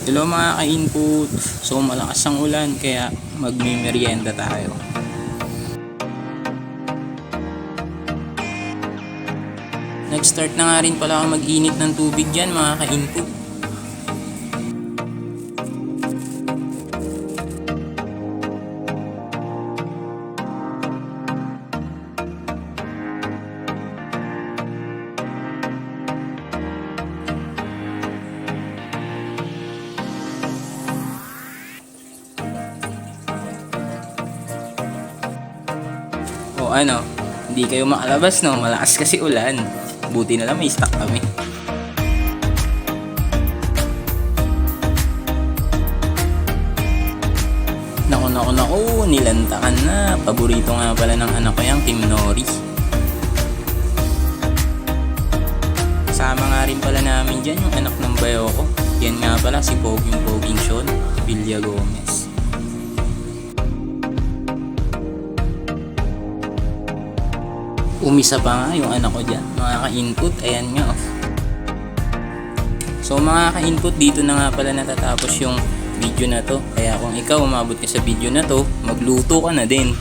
Hello mga ka-input. So malakas ang ulan kaya magme-merienda tayo. Nag-start na nga rin pala ako mag-init ng tubig dyan mga ka-input. O ano, hindi kayo makalabas no, malakas kasi ulan. Buti na lang may stock kami. Naku, nilantakan na. Paborito nga pala ng anak ko yung Team Nori. Kasama nga rin pala namin dyan yung anak ng bayo ko. Yan nga pala si Poging Sean Villa Gomez. Umisa pa nga yung anak ko dyan, mga ka-input, ayan nga oh. So mga ka-input, dito na nga pala natatapos yung video na to. Kaya kung ikaw umabot ka sa video na to, magluto ka na din.